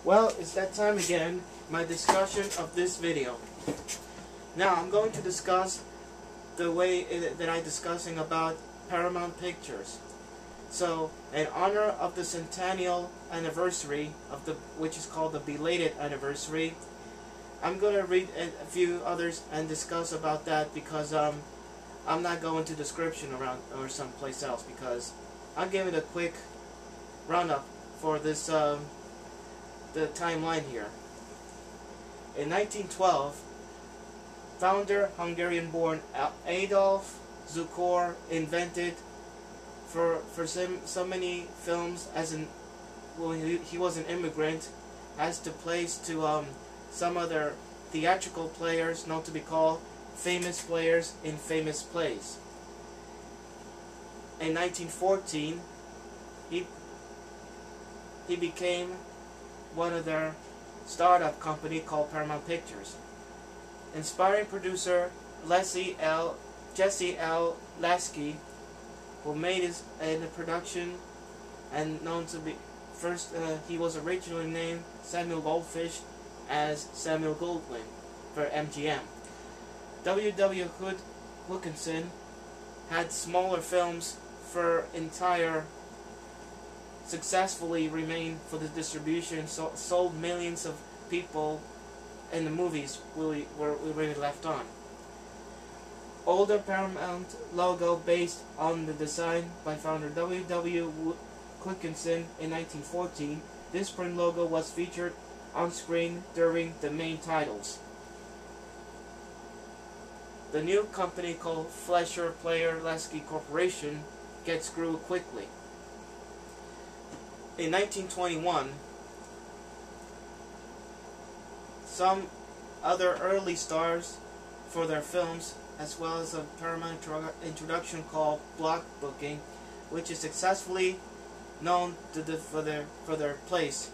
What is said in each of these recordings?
Well, it's that time again, my discussion of this video. Now, I'm going to discuss the way that I'm discussing about Paramount Pictures. So, in honor of the Centennial anniversary, which is called the belated anniversary, I'm going to read a few others and discuss about that because I'm not going to description around or someplace else because I'm giving a quick roundup for this the timeline here. In 1912, founder Hungarian-born Adolf Zukor invented for so many films he was an immigrant, as to place to some other theatrical players known to be called famous players in famous plays. In 1914, he became one of their startup company called Paramount Pictures. Inspiring producer Jesse L. Lasky, who made his in the production and known to be first, he was originally named Samuel Goldfish as Samuel Goldwyn for MGM. W. Wilkinson had smaller films for entire successfully remained for the distribution, so sold millions of people, and the movies were really left on. Older Paramount logo based on the design by founder W. Wilkinson in 1914, this print logo was featured on screen during the main titles. The new company called Fleischer Player Lasky Corporation grew quickly. In 1921, some other early stars for their films, as well as a Paramount introduction called block booking, which is successfully known for their place,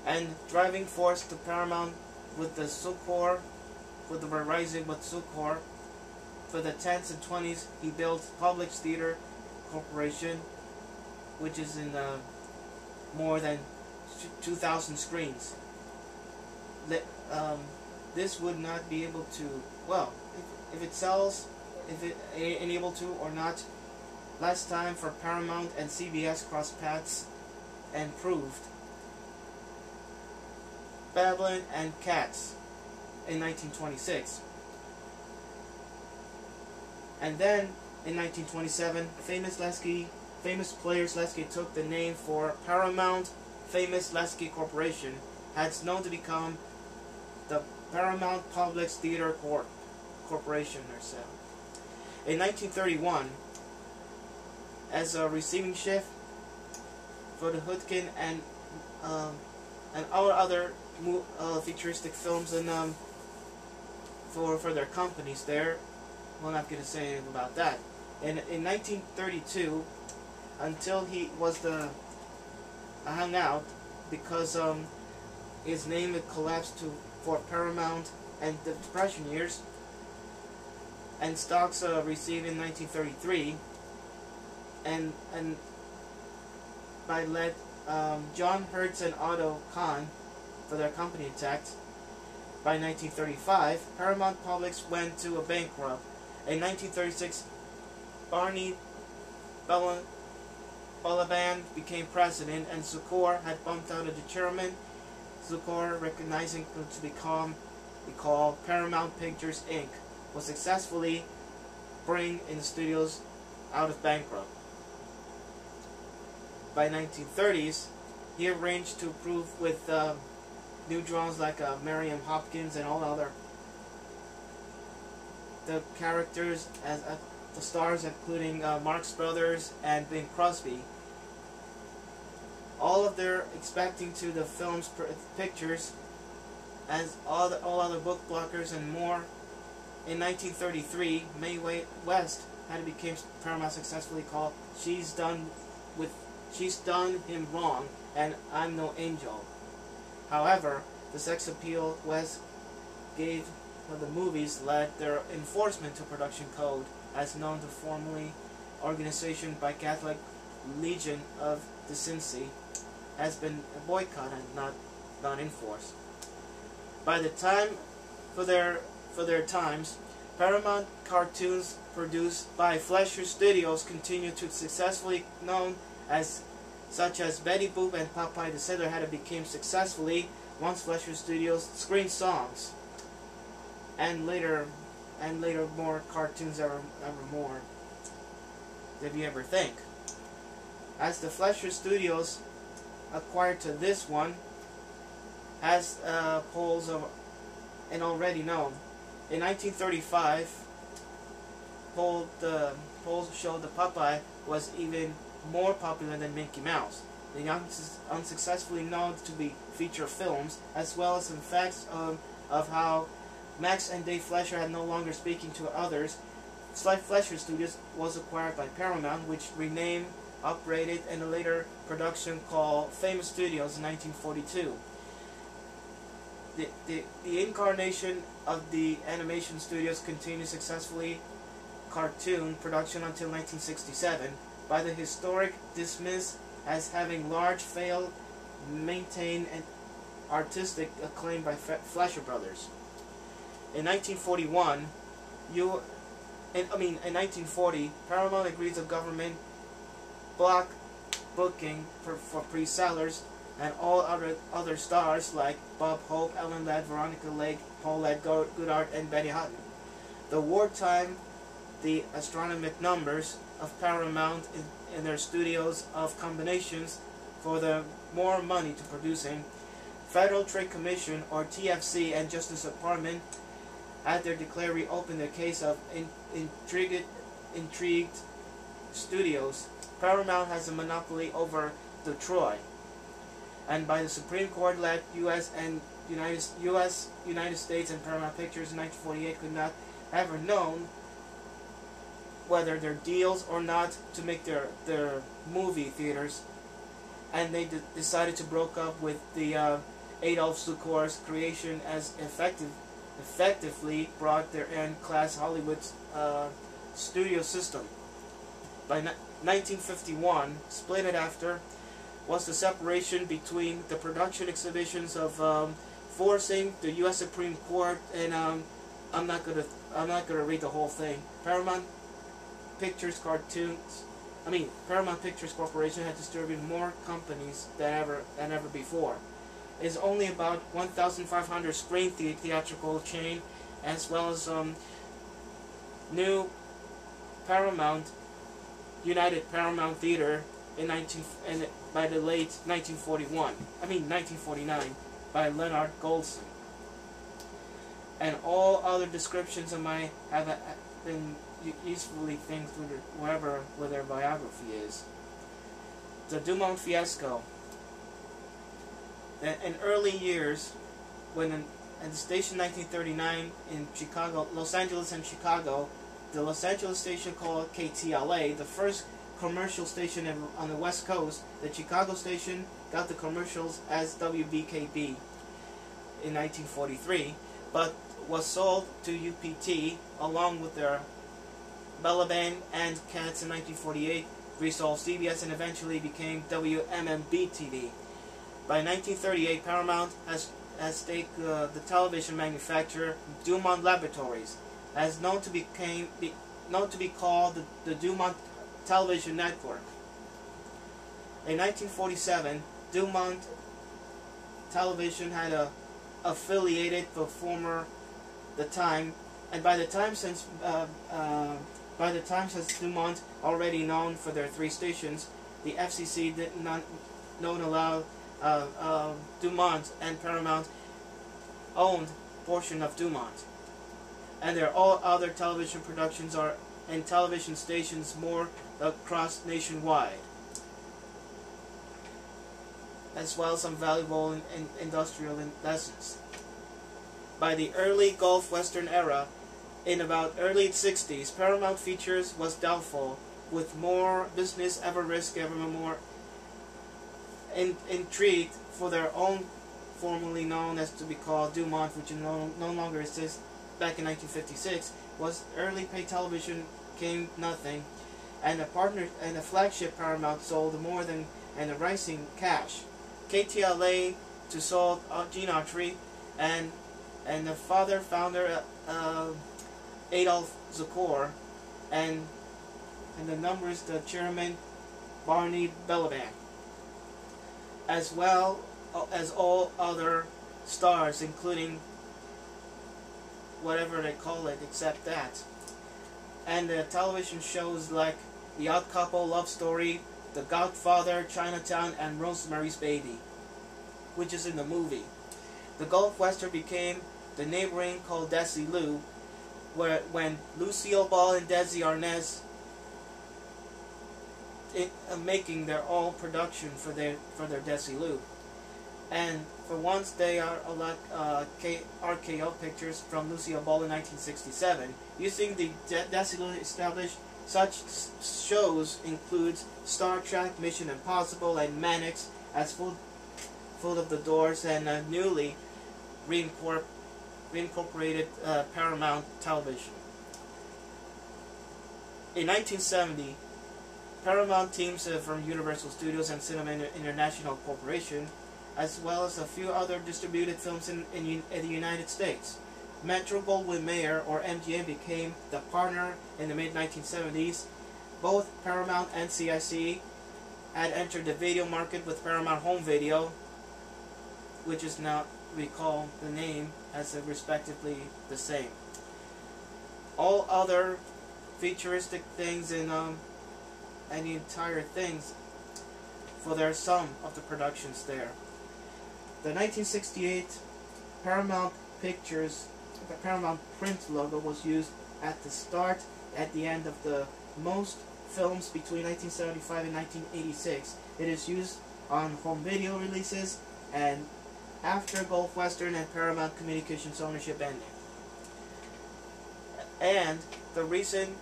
and driving force to Paramount with the Sukor, with the rising with Sukor. For the 10s and 20s, he built Public Theater Corporation, which is in more than 2,000 screens. This would not be able to, well, if it sells, if it ain't able to or not. Last time for Paramount and CBS crossed paths and proved. Babylon and Cats in 1926. And then in 1927, Famous Players Lasky took the name for Paramount Famous Lasky Corporation, has known to become the Paramount Public Theater Corporation herself. In 1931, as a receiving shift for the Hutkin and our other futuristic films and for their companies there, well, I'm not going to say anything about that. In 1932, until he was hung out because his name had collapsed for Paramount and the Depression years, and stocks received in 1933, and by John Hertz and Otto Kahn for their company attacked. By 1935, Paramount Publics went to a bankrupt. In 1936, Barney Balaban became president, and Zukor had bumped out of the chairman. Zukor, recognizing to become called Paramount Pictures Inc., was successfully bring in the studios out of bankrupt. By 1930s, he arranged to approve with new drawings like Miriam Hopkins and all the characters as the stars, including Marx Brothers and Bing Crosby. All of their expecting to the film's pictures as all other book blockers and more. In 1933, Mae West had become Paramount successfully called She's Done Him Wrong and I'm No Angel. However, the sex appeal West gave for the movies led their enforcement to production code, as known to formerly organization by Catholic Legion of Decency, has been boycotted and not enforced. By the time, for their times, Paramount cartoons produced by Fleischer Studios continue to successfully known as such as Betty Boop and Popeye the Sailor had became successfully once Fleischer Studios screen songs, and later more cartoons ever more than you ever think. As the Fleischer Studios acquired to this one, as polls of and already known. In 1935, polls showed that Popeye was even more popular than Mickey Mouse. The unsuccessfully known to be feature films, as well as some facts of how Max and Dave Fleischer had no longer speaking to others. Fleischer Studios was acquired by Paramount, which renamed, upgraded, and a later production called Famous Studios in 1942. The incarnation of the animation studios continued successfully cartoon production until 1967 by the historic dismissed as having large failed maintained and artistic acclaim by Fleischer Brothers. In 1941, in 1940, Paramount agreed to government block booking for pre-sellers and all other stars like Bob Hope, Ellen Ladd, Veronica Lake, Paulette Goddard, and Betty Hutton. The wartime, the astronomical numbers of Paramount in their studios of combinations for the more money to producing, Federal Trade Commission or TFC and Justice Department at their declare reopened the case of intrigued studios. Paramount has a monopoly over Detroit, and by the Supreme Court let United States and Paramount Pictures in 1948 could not ever known whether their deals or not to make their movie theaters, and they decided to broke up with the Adolf Zukor's creation as effectively brought their end class Hollywood's studio system. By 1951, split it after, was the separation between the production exhibitions of forcing the U.S. Supreme Court, and I'm not gonna read the whole thing. Paramount Pictures Corporation had distributed more companies than ever before. It's only about 1,500 screen theatrical chain, as well as new Paramount United Paramount Theater by the late 1949 by Leonard Goldson. And all other descriptions of mine have been usefully things wherever their biography is. The Dumont fiasco. In early years, when at the station 1939 in Chicago, Los Angeles and Chicago, the Los Angeles station called KTLA, the first commercial station on the West Coast, the Chicago station got the commercials as WBKB in 1943, but was sold to UPT along with their Bella Band and Cats in 1948, resold CBS, and eventually became WMMB TV. By 1938, Paramount has staked the television manufacturer Dumont Laboratories, as known to be called the Dumont Television Network. In 1947, Dumont Television had affiliated the former the time, and by the time since Dumont already known for their 3 stations, the FCC did not allow Dumont and Paramount owned portion of Dumont, and their all other television productions are and television stations more across nationwide, as well as some valuable industrial lessons. By the early Gulf Western era, in about early 60s, Paramount Features was doubtful, with more business ever risk ever more intrigued for their own, formerly known as to be called Dumont, which no longer exists. Back in 1956, was early pay television came nothing, and the flagship Paramount sold more than and the rising cash. KTLA to Seoul Gene Archery, and the founder Adolf Zukor, and the numbers the chairman Barney Belaban, as well as all other stars, including whatever they call it except that. And the television shows like The Odd Couple, Love Story, The Godfather, Chinatown, and Rosemary's Baby, which is in the movie. The Gulf Western became the neighboring called Desilu, when Lucille Ball and Desi Arnaz making their own production for their Desilu. And for once they are like RKO Pictures from Lucille Ball in 1967. Using the Desilu established such shows includes Star Trek, Mission Impossible, and Mannix as Full of the Doors, and newly reincorporated Paramount Television. In 1970, Paramount teams from Universal Studios and Cinema International Corporation, as well as a few other distributed films in the United States. Metro-Goldwyn-Mayer, or MGM, became the partner in the mid-1970s. Both Paramount and CIC had entered the video market with Paramount Home Video, which is now, we call the name as respectively the same. All other futuristic things and the entire things for their sum of the productions there. The 1968 Paramount Pictures, the Paramount print logo was used at the start, at the end of the most films between 1975 and 1986. It is used on home video releases and after Gulf Western and Paramount Communications ownership ended. And the reason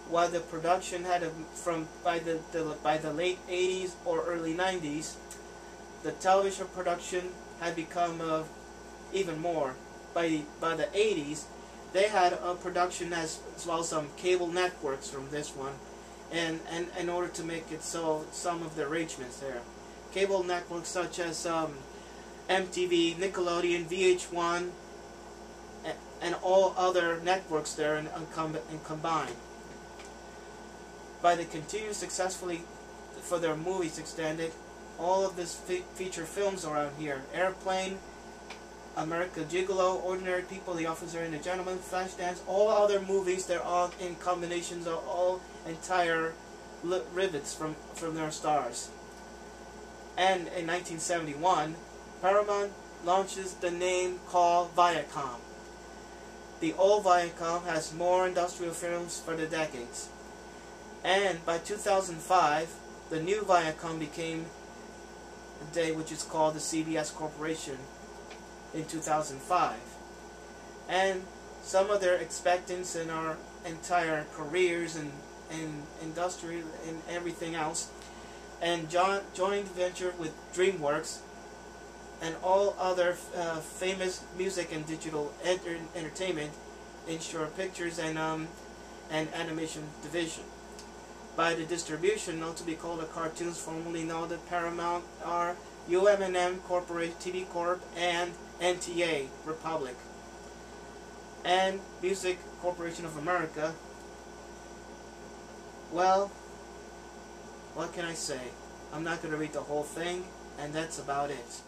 why the production had by the late 80s or early 90s, the television production had become even more. By the 80s, they had a production as well as some cable networks from this one, and in order to make it so, some of the arrangements there. Cable networks such as MTV, Nickelodeon, VH1, and all other networks there and combined. By the continued successfully for their movies extended, all of this feature films around here: Airplane, America Gigolo, Ordinary People, The Officer and the Gentleman, Flashdance, all other movies, they're all in combinations of all entire rivets from their stars. And in 1971, Paramount launches the name called Viacom. The old Viacom has more industrial films for the decades. And by 2005, the new Viacom became a day which is called the CBS Corporation in 2005. And some of their expectants in our entire careers and industry and everything else, and joint venture with DreamWorks and all other famous music and digital entertainment, Insure Pictures and animation division. By the distribution, not to be called the cartoons, formerly known as Paramount, are UM&M Corporate, TV Corp, and NTA Republic, and Music Corporation of America. Well, what can I say? I'm not going to read the whole thing, and that's about it.